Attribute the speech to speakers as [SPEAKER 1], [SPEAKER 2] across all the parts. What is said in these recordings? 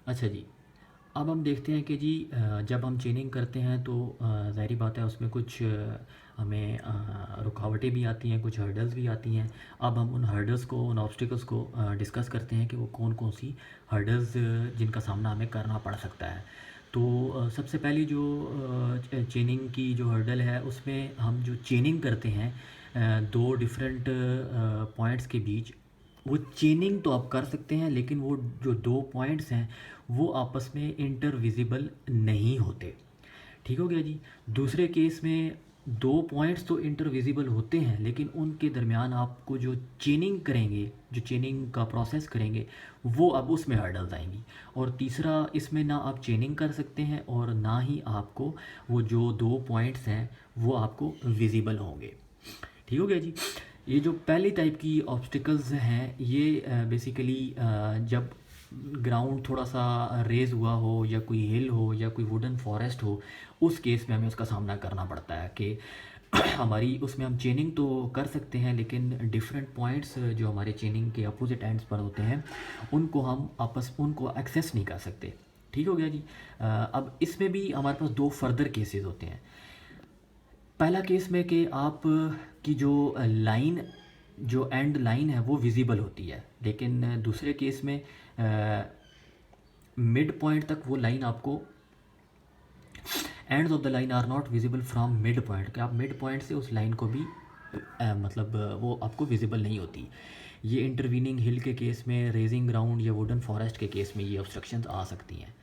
[SPEAKER 1] अच्छा जी, अब हम देखते हैं कि जी जब हम चेनिंग करते हैं तो ज़ाहिर बात है उसमें कुछ हमें रुकावटें भी आती हैं, कुछ हर्डल्स भी आती हैं। अब हम उन हर्डल्स को, उन ऑब्स्टिकल्स को डिस्कस करते हैं कि वो कौन कौन सी हर्डल्स जिनका सामना हमें करना पड़ सकता है। तो सबसे पहली जो चेनिंग की जो हर्डल है उसमें हम जो चेनिंग करते हैं दो डिफरेंट पॉइंट्स के बीच, वो चेनिंग तो आप कर सकते हैं लेकिन वो जो दो पॉइंट्स हैं वो आपस में इंटरविजिबल नहीं होते। ठीक हो गया जी। दूसरे केस में दो पॉइंट्स तो इंटरविजिबल होते हैं लेकिन उनके दरमियान आपको जो चेनिंग करेंगे, जो चेनिंग का प्रोसेस करेंगे, वो अब उसमें हर्डल्स आएंगी। और तीसरा, इसमें ना आप चेनिंग कर सकते हैं और ना ही आपको वो जो दो पॉइंट्स हैं वो आपको विजिबल होंगे। ठीक हो गया जी। ये जो पहली टाइप की ऑब्स्टिकल्स हैं ये बेसिकली जब ग्राउंड थोड़ा सा रेज हुआ हो या कोई हिल हो या कोई वुडन फॉरेस्ट हो, उस केस में हमें उसका सामना करना पड़ता है कि हमारी उसमें हम चेनिंग तो कर सकते हैं लेकिन डिफरेंट पॉइंट्स जो हमारे चेनिंग के अपोजिट एंड्स पर होते हैं उनको एक्सेस नहीं कर सकते। ठीक हो गया जी। अब इसमें भी हमारे पास दो फर्दर केसेस होते हैं। पहला केस में कि आप की जो लाइन, जो एंड लाइन है वो विजिबल होती है, लेकिन दूसरे केस में मिड पॉइंट तक वो लाइन आपको, ends of the line are not visible from midpoint, कि आप मिड पॉइंट से उस लाइन को भी मतलब वो आपको विजिबल नहीं होती। ये इंटरवीनिंग हिल के केस में, रेजिंग ग्राउंड या वुडन फॉरेस्ट के केस में ये ऑब्स्ट्रक्शंस आ सकती हैं।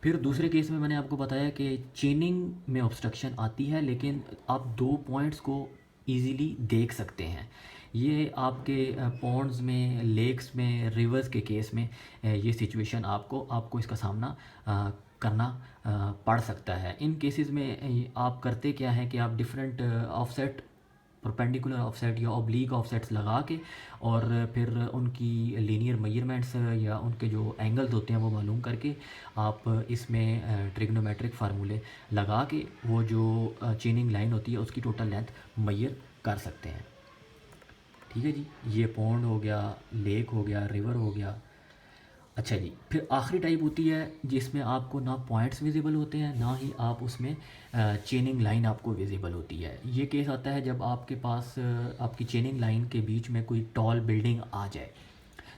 [SPEAKER 1] फिर दूसरे केस में मैंने आपको बताया कि चेनिंग में ऑब्स्ट्रक्शन आती है लेकिन आप दो पॉइंट्स को इजीली देख सकते हैं। ये आपके पॉन्ड्स में, लेक्स में, रिवर्स के केस में ये सिचुएशन आपको आपको इसका सामना करना पड़ सकता है। इन केसेस में आप करते क्या है कि आप डिफरेंट ऑफसेट, परपेंडिकुलर ऑफसेट या ऑब्लीक ऑफसेट्स लगा के और फिर उनकी लीनियर मेजरमेंट्स या उनके जो एंगल्स होते हैं वो मालूम करके आप इसमें ट्रिग्नोमेट्रिक फार्मूले लगा के वो जो चेनिंग लाइन होती है उसकी टोटल लेंथ मेजर कर सकते हैं। ठीक है जी। ये पॉन्ड हो गया, लेक हो गया, रिवर हो गया। अच्छा जी, फिर आखिरी टाइप होती है जिसमें आपको ना पॉइंट्स विजिबल होते हैं ना ही आप उसमें चेनिंग लाइन आपको विजिबल होती है। ये केस आता है जब आपके पास आपकी चेनिंग लाइन के बीच में कोई टॉल बिल्डिंग आ जाए।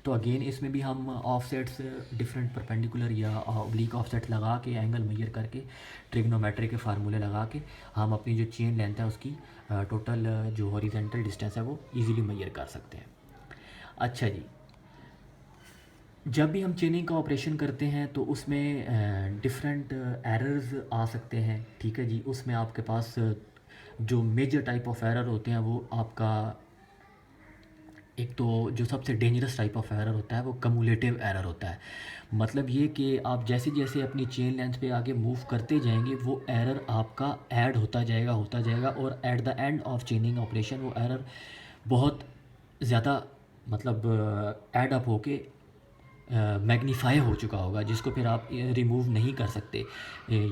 [SPEAKER 1] तो अगेन इसमें भी हम ऑफसेट्स, डिफरेंट परपेंडिकुलर या ऑब्लिक ऑफसेट लगा के एंगल मेजर करके ट्रिग्नोमेट्री के फार्मूले लगा के हम अपनी जो चेन लेंथ है उसकी टोटल जो हॉरिजेंटल डिस्टेंस है वो इजीली मेजर कर सकते हैं। अच्छा जी, जब भी हम चेनिंग का ऑपरेशन करते हैं तो उसमें डिफरेंट एरर्स आ सकते हैं। ठीक है जी। उसमें आपके पास जो मेजर टाइप ऑफ एरर होते हैं वो आपका, एक तो जो सबसे डेंजरस टाइप ऑफ एरर होता है वो कम्युलेटिव एरर होता है। मतलब ये कि आप जैसे जैसे अपनी चेन लेंथ पे आगे मूव करते जाएंगे वो एरर आपका ऐड होता जाएगा और at the end of चेनिंग operation वो एरर बहुत ज़्यादा मतलब ऐड अप होके मैग्नीफाई हो चुका होगा, जिसको फिर आप रिमूव नहीं कर सकते।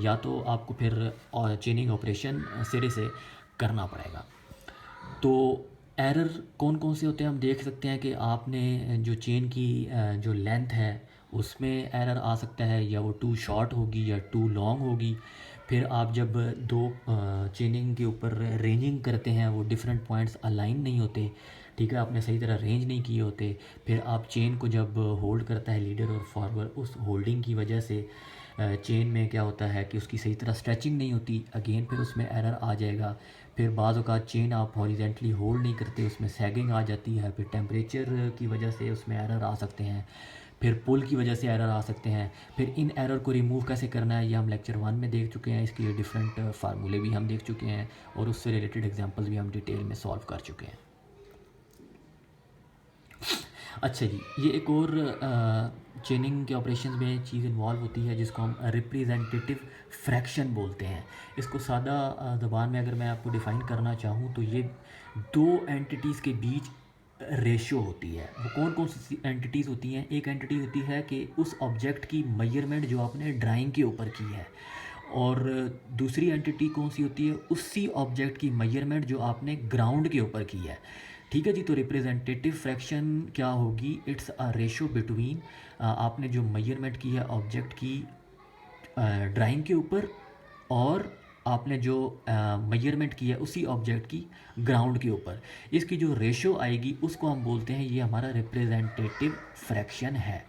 [SPEAKER 1] या तो आपको फिर चेनिंग ऑपरेशन सिरे से करना पड़ेगा। तो एरर कौन कौन से होते हैं हम देख सकते हैं कि आपने जो चेन की जो लेंथ है उसमें एरर आ सकता है, या वो टू शॉर्ट होगी या टू लॉन्ग होगी। फिर आप जब दो चेनिंग के ऊपर रेंजिंग करते हैं वो डिफरेंट पॉइंट्स अलाइन नहीं होते। ठीक है, आपने सही तरह रेंज नहीं किए होते। फिर आप चेन को जब होल्ड करता है लीडर और फॉरवर्ड, उस होल्डिंग की वजह से चेन में क्या होता है कि उसकी सही तरह स्ट्रेचिंग नहीं होती, अगेन फिर उसमें एरर आ जाएगा। फिर बाज़ औक़ात चेन आप हॉरिजेंटली होल्ड नहीं करते, उसमें सैगिंग आ जाती है। फिर टेम्परेचर की वजह से उसमें एरर आ सकते हैं। फिर पुल की वजह से एरर आ सकते हैं। फिर इन एरर को रिमूव कैसे करना है ये हम लेक्चर 1 में देख चुके हैं, इसके डिफरेंट फार्मूले भी हम देख चुके हैं और उससे रिलेटेड एग्जांपल्स भी हम डिटेल में सॉल्व कर चुके हैं। अच्छा जी, ये एक और चेनिंग के ऑपरेशंस में चीज़ इन्वॉल्व होती है जिसको हम रिप्रेजेंटेटिव फ्रैक्शन बोलते हैं। इसको सादा ज़बान में अगर मैं आपको डिफ़ाइन करना चाहूँ तो ये दो एंटिटीज़ के बीच रेशियो होती है। वो कौन कौन सी एंटिटीज़ होती हैं? एक एंटिटी होती है कि उस ऑब्जेक्ट की मेजरमेंट जो आपने ड्राइंग के ऊपर की है, और दूसरी एंटिटी कौन सी होती है? उसी ऑब्जेक्ट की मेजरमेंट जो आपने ग्राउंड के ऊपर की है। ठीक है जी। तो रिप्रेजेंटेटिव फ्रैक्शन क्या होगी, इट्स अ रेशो बिटवीन आपने जो मेजरमेंट की है ऑब्जेक्ट की ड्राइंग के ऊपर, और आपने जो मेजरमेंट की है उसी ऑब्जेक्ट की ग्राउंड के ऊपर, इसकी जो रेशो आएगी उसको हम बोलते हैं ये हमारा रिप्रेजेंटेटिव फ्रैक्शन है।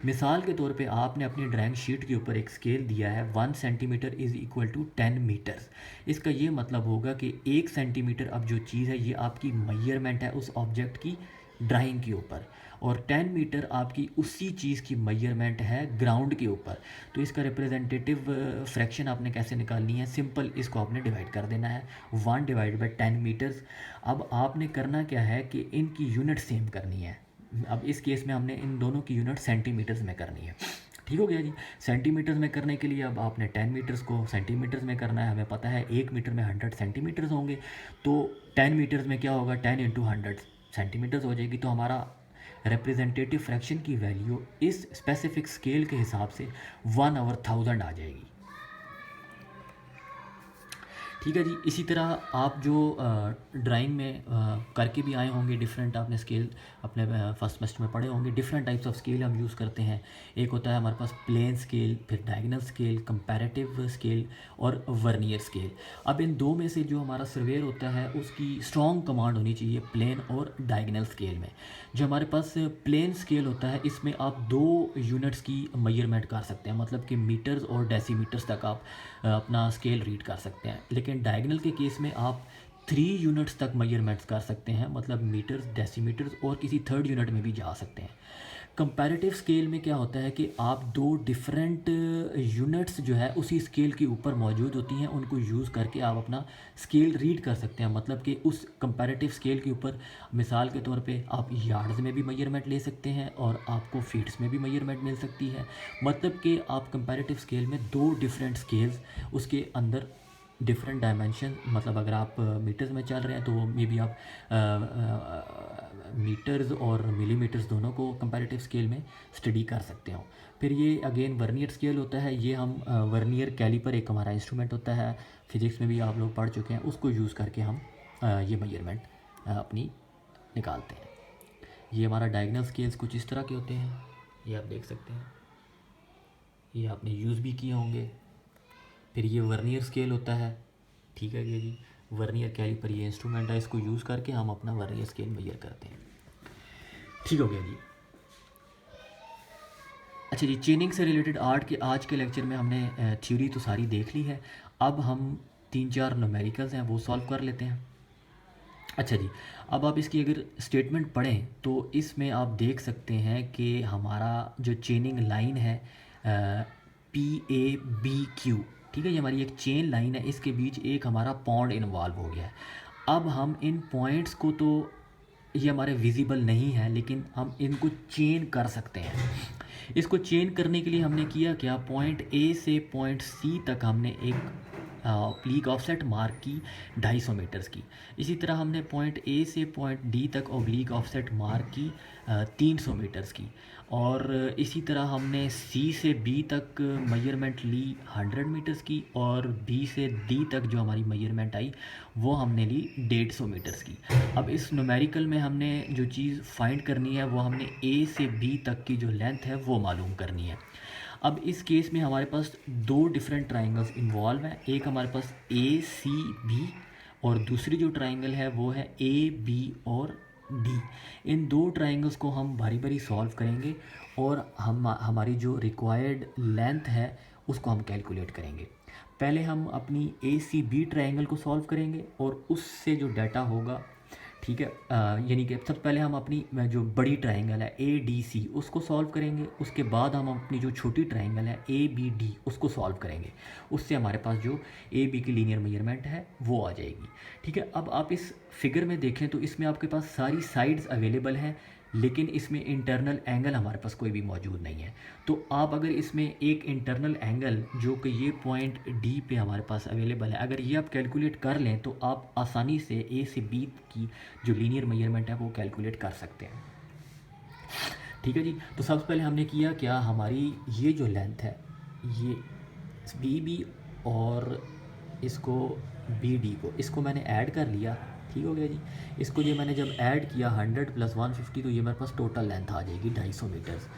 [SPEAKER 1] मिसाल के तौर पे आपने अपनी ड्राइंग शीट के ऊपर एक स्केल दिया है 1 centimetre is equal to 10 metres. इसका ये मतलब होगा कि 1 सेंटीमीटर अब जो चीज़ है ये आपकी मेजरमेंट है उस ऑब्जेक्ट की ड्राइंग के ऊपर, और 10 मीटर आपकी उसी चीज़ की मेजरमेंट है ग्राउंड के ऊपर। तो इसका रिप्रेजेंटेटिव फ्रैक्शन आपने कैसे निकालनी है, सिंपल, इसको आपने डिवाइड कर देना है 1/10 मीटर्स। अब आपने करना क्या है कि इनकी यूनिट सेम करनी है। अब इस केस में हमने इन दोनों की यूनिट सेंटीमीटर्स में करनी है। ठीक हो गया जी। सेंटीमीटर्स में करने के लिए अब आपने 10 मीटर्स को सेंटीमीटर्स में करना है। हमें पता है 1 मीटर में 100 सेंटीमीटर्स होंगे, तो 10 मीटर्स में क्या होगा, 10 × 100 सेंटीमीटर्स हो जाएगी। तो हमारा रिप्रेजेंटेटिव फ्रैक्शन की वैल्यू इस स्पेसिफिक स्केल के हिसाब से 1/1000 आ जाएगी। ठीक है जी। इसी तरह आप जो ड्राइंग में करके भी आए होंगे, डिफरेंट आपने स्केल अपने फर्स्ट सेमेस्टर में पढ़े होंगे, डिफरेंट टाइप्स ऑफ स्केल हम यूज़ करते हैं। एक होता है हमारे पास प्लेन स्केल, फिर डायगोनल स्केल, कंपैरेटिव स्केल और वर्नियर स्केल। अब इन दो में से जो हमारा सर्वेयर होता है उसकी स्ट्रॉन्ग कमांड होनी चाहिए प्लेन और डायगोनल स्केल में। जो हमारे पास प्लेन स्केल होता है इसमें आप 2 यूनिट्स की मेजरमेंट कर सकते हैं, मतलब कि मीटर्स और डेसीमीटर्स तक आप अपना स्केल रीड कर सकते हैं। लेकिन डायगोनल के केस में आप 3 यूनिट्स तक मेजरमेंट्स कर सकते हैं, मतलब मीटर्स, डेसीमीटर्स और किसी थर्ड यूनिट में भी जा सकते हैं। कंपैरेटिव स्केल में क्या होता है कि आप 2 डिफरेंट यूनिट्स जो है उसी स्केल के ऊपर मौजूद होती हैं, उनको यूज़ करके आप अपना स्केल रीड कर सकते हैं। मतलब कि उस कंपैरेटिव स्केल के ऊपर मिसाल के तौर पे आप यार्ड्स में भी मेजरमेंट ले सकते हैं और आपको फीट्स में भी मेजरमेंट मिल सकती है। मतलब कि आप कंपैरेटिव स्केल में 2 डिफरेंट स्केल्स, उसके अंदर डिफरेंट डायमेंशन, मतलब अगर आप मीटर्स में चल रहे हैं तो मे बी आप मीटर्स और मिलीमीटर्स दोनों को कंपैरेटिव स्केल में स्टडी कर सकते हो। फिर ये अगेन वर्नियर स्केल होता है, ये हम वर्नियर कैलिपर एक हमारा इंस्ट्रूमेंट होता है, फिजिक्स में भी आप लोग पढ़ चुके हैं, उसको यूज़ करके हम ये मेजरमेंट अपनी निकालते हैं। ये हमारा डायगोनल स्केल्स कुछ इस तरह के होते हैं, ये आप देख सकते हैं, ये आपने यूज़ भी किए होंगे। फिर ये वर्नियर स्केल होता है, ठीक है जी। वर्नियर कैलिपर ये इंस्ट्रूमेंट है, इसको यूज़ करके हम अपना वर्नियर स्केल मेजर करते हैं। ठीक हो गया जी। अच्छा जी, चेनिंग से रिलेटेड आर्ट के आज के लेक्चर में हमने थ्योरी तो सारी देख ली है। अब हम 3-4 न्यूमेरिकल्स हैं वो सॉल्व कर लेते हैं। अच्छा जी, अब आप इसकी अगर स्टेटमेंट पढ़ें तो इसमें आप देख सकते हैं कि हमारा जो चेनिंग लाइन है PABQ, ठीक है, ये हमारी एक चेन लाइन है, इसके बीच एक हमारा पॉन्ड इन्वॉल्व हो गया है। अब हम इन पॉइंट्स को, तो ये हमारे विजिबल नहीं है, लेकिन हम इनको चेन कर सकते हैं। इसको चेन करने के लिए हमने किया क्या, पॉइंट A से पॉइंट C तक हमने एक ऑब्लिक ऑफसेट मार्क की 250 मीटर्स की। इसी तरह हमने पॉइंट A से पॉइंट D तक ऑब्लिक ऑफसेट मार्क की 300 मीटर्स की। और इसी तरह हमने C से B तक मेजरमेंट ली 100 मीटर्स की, और B से D तक जो हमारी मेजरमेंट आई वो हमने ली 150 मीटर्स की। अब इस न्यूमेरिकल में हमने जो चीज़ फाइंड करनी है वो हमने A से B तक की जो लेंथ है वो मालूम करनी है। अब इस केस में हमारे पास 2 डिफरेंट ट्राइंगल्स इन्वॉल्व हैं, एक हमारे पास ACB और दूसरी जो ट्राइंगल है वो है AB और D। इन 2 ट्राइंगल्स को हम बारी बारी सॉल्व करेंगे और हमारी जो रिक्वायर्ड लेंथ है उसको हम कैलकुलेट करेंगे। पहले हम अपनी ACB ट्राइंगल को सॉल्व करेंगे और उससे जो डाटा होगा, ठीक है, यानी कि सबसे पहले हम अपनी जो बड़ी ट्राइंगल है ADC उसको सॉल्व करेंगे, उसके बाद हम अपनी जो छोटी ट्राइंगल है ABD उसको सॉल्व करेंगे। उससे हमारे पास जो AB की लीनियर मेजरमेंट है वो आ जाएगी। ठीक है, अब आप इस फिगर में देखें तो इसमें आपके पास सारी साइड्स अवेलेबल हैं, लेकिन इसमें इंटरनल एंगल हमारे पास कोई भी मौजूद नहीं है। तो आप अगर इसमें एक इंटरनल एंगल जो कि ये पॉइंट D पे हमारे पास अवेलेबल है, अगर ये आप कैलकुलेट कर लें तो आप आसानी से A से B की जो लीनियर मेजरमेंट है वो कैलकुलेट कर सकते हैं। ठीक है जी। तो सबसे पहले हमने किया क्या, हमारी ये जो लेंथ है ये BB और इसको BD को, इसको मैंने ऐड कर लिया। ठीक हो गया जी। इसको ये मैंने जब ऐड किया 100 + 150 तो ये मेरे पास टोटल लेंथ आ जाएगी 250 मीटर्स।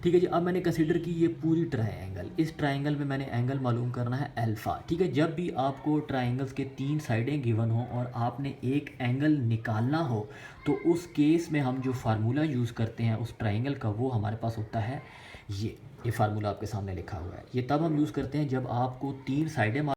[SPEAKER 1] ठीक है जी। अब मैंने कंसिडर की ये पूरी ट्रायंगल, इस ट्रायंगल में मैंने एंगल मालूम करना है अल्फ़ा। ठीक है, जब भी आपको ट्रायंगल्स के 3 साइडें गिवन हो और आपने एक एंगल निकालना हो तो उस केस में हम जो फार्मूला यूज़ करते हैं उस ट्रायंगल का, वो हमारे पास होता है ये फार्मूला आपके सामने लिखा हुआ है। ये तब हम यूज़ करते हैं जब आपको 3 साइडें